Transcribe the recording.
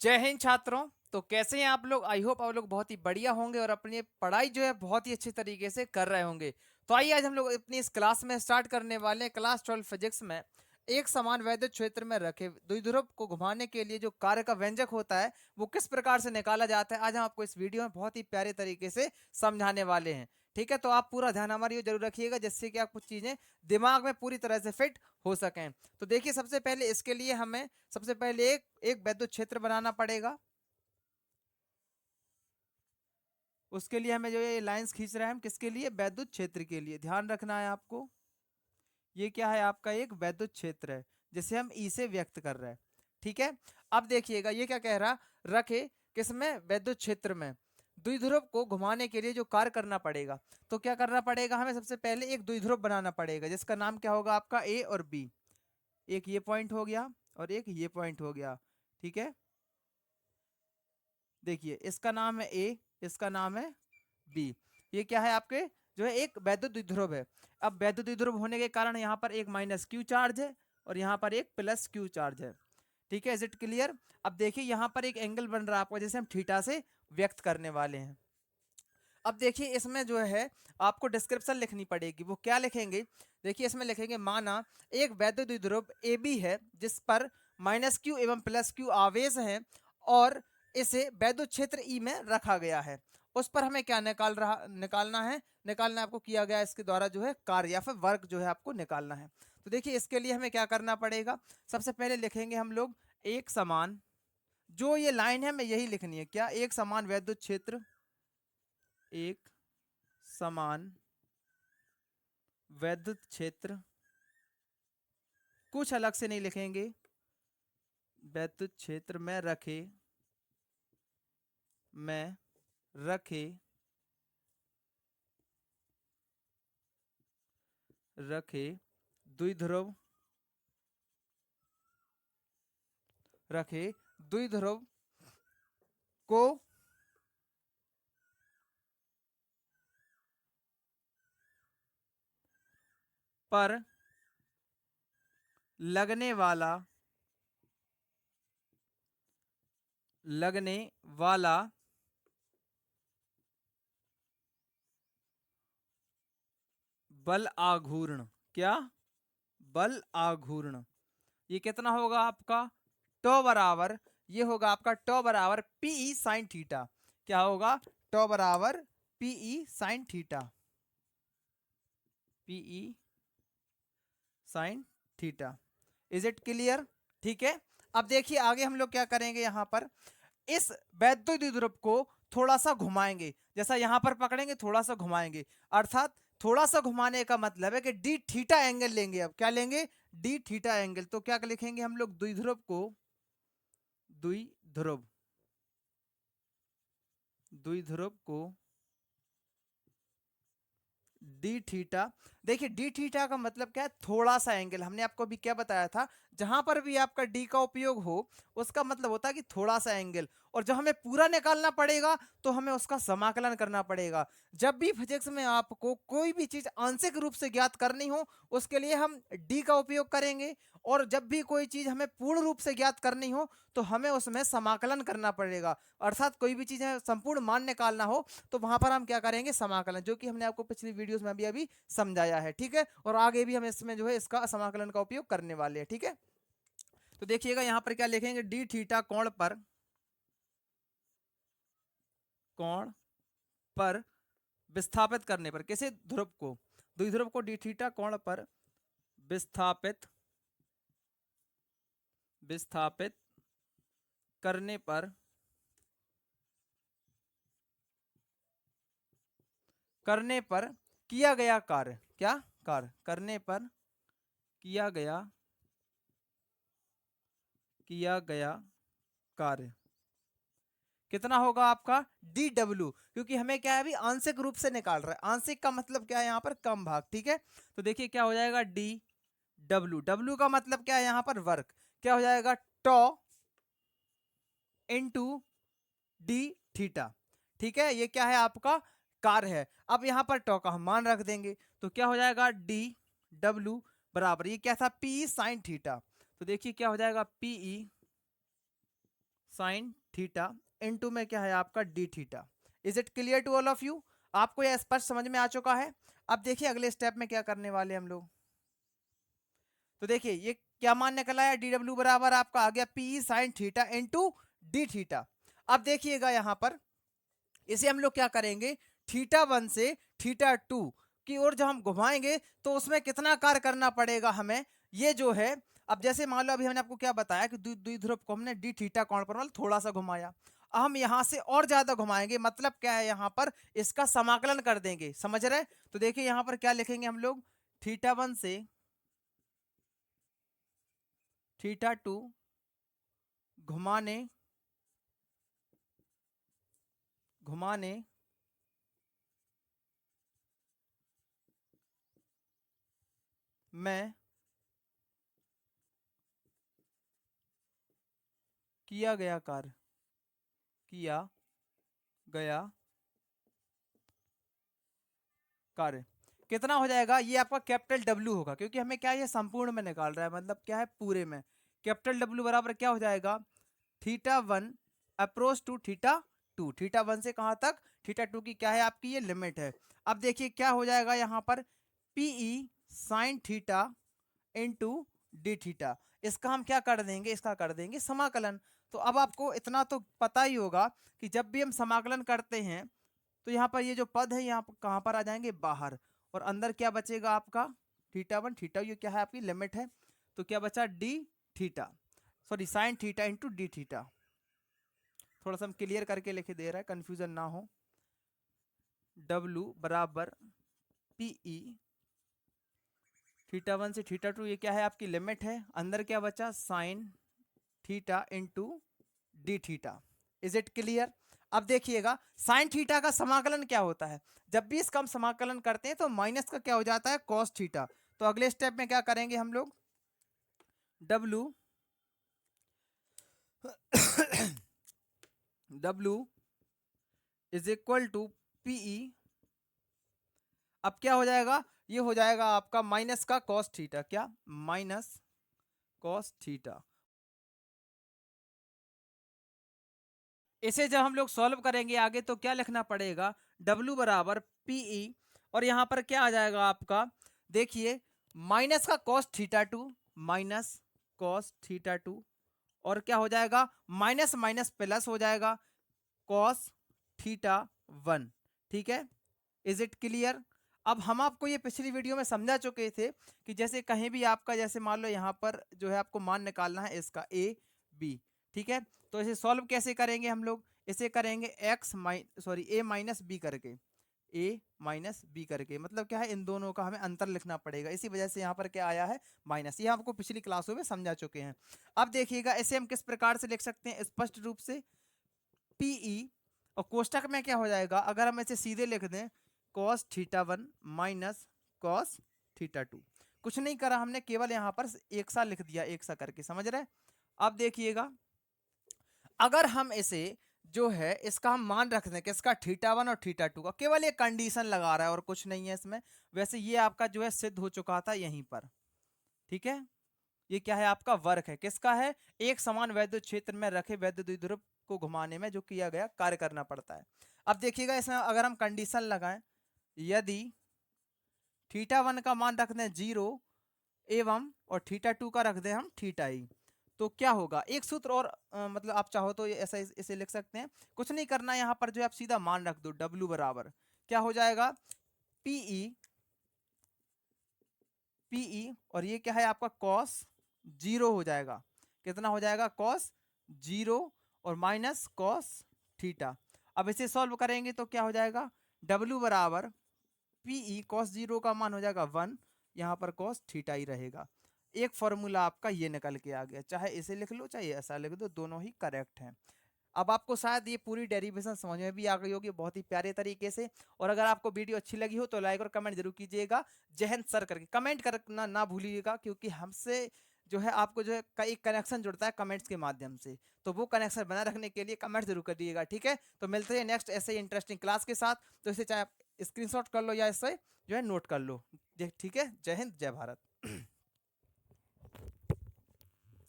जय हिंद छात्रों। तो कैसे हैं आप लोग? आई होप आप लोग बहुत ही बढ़िया होंगे और अपनी पढ़ाई जो है बहुत ही अच्छे तरीके से कर रहे होंगे। तो आइए आज हम लोग अपनी इस क्लास में स्टार्ट करने वाले हैं क्लास 12 फिजिक्स में। एक समान वैद्युत क्षेत्र में रखे द्विध्रुव को घुमाने के लिए जो कार्य का व्यंजक होता है वो किस प्रकार से निकाला जाता है, आज हम आपको इस वीडियो में बहुत ही प्यारे तरीके से समझाने वाले हैं। ठीक है, तो आप पूरा ध्यान हमारी ओर जरूर रखिएगा जिससे कि आप कुछ चीजें दिमाग में पूरी तरह से फिट हो सकें। तो देखिए, सबसे पहले इसके लिए हमें सबसे पहले एक एक वैद्युत क्षेत्र बनाना पड़ेगा। उसके लिए हमें जो ये लाइंस खींच रहे हैं हम किसके लिए? वैद्युत क्षेत्र के लिए। ध्यान रखना है आपको, ये क्या है? आपका एक वैद्युत क्षेत्र है जिसे हम ई से व्यक्त कर रहे हैं। ठीक है, अब देखिएगा ये क्या कह रहा, रखे किसमें? वैद्युत क्षेत्र में द्विध्रुव को घुमाने के लिए जो कार्य करना पड़ेगा। तो क्या करना पड़ेगा? हमें सबसे पहले एक द्विध्रुव बनाना पड़ेगा जिसका नाम क्या होगा आपका? ए और बी। एक ये पॉइंट हो गया और एक ये पॉइंट हो गया। ठीक है, देखिए इसका नाम है ए, इसका नाम है बी। ये क्या है आपके? जो है एक वैद्युत द्विध्रुव है। अब वैद्युत द्विध्रुव होने के कारण यहाँ पर एक माइनस क्यू चार्ज है और यहाँ पर एक प्लस क्यू चार्ज है। ठीक है, इज इट क्लियर? अब देखिए यहाँ पर एक एंगल बन रहा है आपका जिसे हम थीटा से व्यक्त करने वाले हैं। अब देखिए इसमें जो है आपको डिस्क्रिप्शन लिखनी पड़ेगी। वो क्या लिखेंगे? देखिए इसमें लिखेंगे, माना एक वैद्युत द्विध्रुव ए बी है जिस पर माइनस क्यू एवं प्लस क्यू आवेश हैं और इसे वैद्युत क्षेत्र ई में रखा गया है। उस पर हमें क्या निकालना है? निकालना आपको किया गया इसके द्वारा जो है कार्य या फिर वर्क जो है आपको निकालना है। तो देखिए इसके लिए हमें क्या करना पड़ेगा? सबसे पहले लिखेंगे हम लोग एक समान, जो ये लाइन है हमें यही लिखनी है। क्या? एक समान वैद्युत क्षेत्र, एक समान वैद्युत क्षेत्र, कुछ अलग से नहीं लिखेंगे, वैद्युत क्षेत्र में रखे, में रखे रखे द्विध्रुव, रखे द्विध्रुव को पर लगने वाला लगने वाला बल आघूर्ण। क्या? बल आघूर्ण। ये कितना होगा आपका? टॉ बराबर, ये होगा आपका टॉ बराबर पीई साइन थीटा। क्या होगा? टॉ बराबर PE sine theta, PE sine theta. Is it clear? ठीक है, अब देखिए आगे हम लोग क्या करेंगे। यहां पर इस वैद्युत द्विध्रुव को थोड़ा सा घुमाएंगे, जैसा यहां पर पकड़ेंगे थोड़ा सा घुमाएंगे, अर्थात थोड़ा सा घुमाने का मतलब है कि डी थीटा एंगल लेंगे। अब क्या लेंगे? D theta angle. तो क्या लिखेंगे हम लोग? द्विध्रुव को, द्विध्रुव द्विध्रुव को डी थीटा। देखिए डी थीटा का मतलब क्या है? थोड़ा सा एंगल। हमने आपको अभी क्या बताया था? जहां पर भी आपका डी का उपयोग हो उसका मतलब होता है कि थोड़ा सा एंगल। और जब हमें पूरा निकालना पड़ेगा तो हमें उसका समाकलन करना पड़ेगा। जब भी फिजिक्स में आपको कोई भी चीज आंशिक रूप से ज्ञात करनी हो उसके लिए हम डी का उपयोग करेंगे, और जब भी कोई चीज हमें पूर्ण रूप से ज्ञात करनी हो तो हमें उसमें समाकलन करना पड़ेगा। अर्थात कोई भी चीज संपूर्ण मान निकालना हो तो वहां पर हम क्या करेंगे? समाकलन, जो कि हमने आपको पिछली वीडियोस में भी अभी समझाया है। ठीक है, और आगे भी हम इसमें जो है इसका समाकलन का उपयोग करने वाले हैं। ठीक है, तो देखिएगा यहां पर क्या लिखेंगे? डी थीटा कोण पर, कोण पर विस्थापित करने पर, किसे? ध्रुव को, द्विध्रुव को डी थीटा कोण पर विस्थापित विस्थापित करने पर, करने पर किया गया कार्य। क्या? कार्य करने पर किया गया कार्य कितना होगा आपका? D W. क्योंकि हमें क्या है? अभी आंशिक रूप से निकाल रहा है। आंशिक का मतलब क्या है? यहाँ पर कम भाग। ठीक है, तो देखिए क्या हो जाएगा? D W. डब्ल्यू का मतलब क्या है? यहाँ पर वर्क। क्या हो जाएगा? टॉ इनटू डी थीटा। ठीक है, ये क्या है? आपका कार्य है। अब यहाँ पर टॉ का हम मान रख देंगे तो क्या हो जाएगा? डी डब्ल्यू बराबर, ये क्या था? P sine theta. तो देखिए क्या हो जाएगा? पीई साइन थीटा इनटू में क्या है आपका d theta. Is it clear to all of you? आपको यह स्पष्ट समझ में आ चुका है? अब देखिए अगले स्टेप में क्या करने वाले हम लोग। तो देखिए ये क्या मान निकल आया, डी डब्ल्यू बराबर आपका आ गया P sign theta into d theta. अब देखिएगा यहां पर इसे हम लोग क्या करेंगे, थीटा 1 से थीटा 2 की ओर जब हम घुमाएंगे तो उसमें कितना कार्य करना पड़ेगा हमें, ये जो है। अब जैसे मान लो अभी हमने आपको क्या बताया कि द्विध्रुव को हमने डी थीटा कोण पर मतलब थोड़ा सा घुमाया, अब हम यहां से और ज्यादा घुमाएंगे, मतलब क्या है यहां पर इसका समाकलन कर देंगे, समझ रहे? तो देखिए यहां पर क्या लिखेंगे हम लोग, थीटा 1 से थीटा 2 घुमाने घुमाने में किया गया कार्य, किया गया कार्य कितना हो जाएगा, ये आपका कैपिटल डब्ल्यू होगा, क्योंकि हमें क्या है ये संपूर्ण में निकाल रहा है, मतलब क्या है पूरे में। कैपिटल डब्ल्यू बराबर क्या हो जाएगा, theta 1 approach to theta 2, theta 1 से कहां तक, थीटा 2 की क्या है आपकी ये लिमिट है। अब देखिए क्या हो जाएगा यहां पर, PE sine theta into d theta, इसका हम क्या कर देंगे, इसका कर देंगे समाकलन। तो अब आपको इतना तो पता ही होगा कि जब भी हम समाकलन करते हैं तो यहाँ पर ये जो पद है यहाँ पर कहाँ पर आ जाएंगे, बाहर, और अंदर क्या बचेगा आपका, थीटा 1 थीटा, ये क्या है आपकी लिमिट है, तो क्या बचा D theta, sorry sine theta into d theta. थोड़ा सा हम क्लियर करके लिखे दे रहा है, कंफ्यूजन ना हो। W बराबर पीई थीटा 1 से थीटा 2, ये क्या है आपकी लिमिट है, अंदर क्या बचा sign theta into d theta. Is it clear? अब देखिएगा साइन थीटा का समाकलन क्या होता है, जब भी इसका हम समाकलन करते हैं तो माइनस का क्या हो जाता है, कॉस थीटा। तो अगले स्टेप में क्या करेंगे हम लोग, W W is equal to PE, अब क्या हो जाएगा, ये हो जाएगा आपका माइनस का कॉस थीटा, क्या माइनस कॉस थीटा। इसे जब हम लोग सॉल्व करेंगे आगे तो क्या लिखना पड़ेगा, W बराबर पीई, और यहां पर क्या आ जाएगा आपका, देखिए माइनस का cos theta 2, minus cos theta 2, और क्या हो जाएगा माइनस माइनस प्लस हो जाएगा कॉस थीटा 1। ठीक है, इज इट क्लियर? अब हम आपको ये पिछली वीडियो में समझा चुके थे कि जैसे कहीं भी आपका, जैसे मान लो यहाँ पर जो है आपको मान निकालना है इसका ए बी, ठीक है, तो इसे सॉल्व कैसे करेंगे हम लोग, इसे करेंगे ए माइनस बी करके, ए माइनस बी करके, मतलब क्या है इन दोनों का हमें अंतर लिखना पड़ेगा, इसी वजह से यहाँ पर क्या आया है माइनस, ये आपको पिछली क्लासों में समझा चुके हैं। अब देखिएगा इसे हम किस प्रकार से लिख सकते हैं, स्पष्ट रूप से पीई, और कोष्टक में क्या हो जाएगा, अगर हम इसे सीधे लिख दें cos theta 1 minus cos theta 2, कुछ नहीं करा हमने, केवल यहां पर एक सा लिख दिया, एक सा करके, समझ रहे? अब देखिएगा अगर हम इसे जो है इसका हम मान रख दें किसका, थीटा 1 और थीटा 2 का, केवल एक कंडीशन लगा रहा है और कुछ नहीं है इसमें, वैसे ये आपका जो है सिद्ध हो चुका था यहीं पर। ठीक है, ये क्या है आपका वर्क है, किसका है, एक समान वैद्युत क्षेत्र में रखे वैद्युत द्विध्रुव को घुमाने में जो किया गया कार्य करना पड़ता है। अब देखिएगा इसमें अगर हम कंडीशन लगाएं, यदि थीटा 1 का मान रख दें 0 एवं और थीटा 2 का रख दें हम थीटा ई, तो क्या होगा, एक सूत्र और मतलब आप चाहो तो ये ऐसा इसे लिख सकते हैं, कुछ नहीं करना, यहाँ पर जो है आप सीधा मान रख दो, W बराबर क्या हो जाएगा, पीई पीई, और ये क्या है आपका कॉस 0 हो जाएगा, कितना हो जाएगा कॉस 0, और माइनस कॉस थीटा। अब इसे सॉल्व करेंगे तो क्या हो जाएगा, W बराबर पीई कॉस 0 का मान हो जाएगा 1, यहाँ पर कॉस थीटा ही रहेगा। एक फॉर्मूला आपका ये निकल के आ गया, चाहे इसे लिख लो चाहे ऐसा लिख दो, दोनों ही करेक्ट हैं। अब आपको शायद ये पूरी डेरिवेशन समझ में भी आ गई होगी बहुत ही प्यारे तरीके से, और अगर आपको वीडियो अच्छी लगी हो तो लाइक और कमेंट जरूर कीजिएगा, जय हिंद सर करके कमेंट करना ना भूलिएगा, क्योंकि हमसे जो है आपको जो है एक कनेक्शन जुड़ता है कमेंट्स के माध्यम से, तो वो कनेक्शन बना रखने के लिए कमेंट जरूर करिएगा। ठीक है, तो मिलते हैं नेक्स्ट ऐसे ही इंटरेस्टिंग क्लास के साथ, तो इसे चाहे आप स्क्रीनशॉट कर लो या इसे जो है नोट कर लो। ठीक है, जय हिंद जय भारत।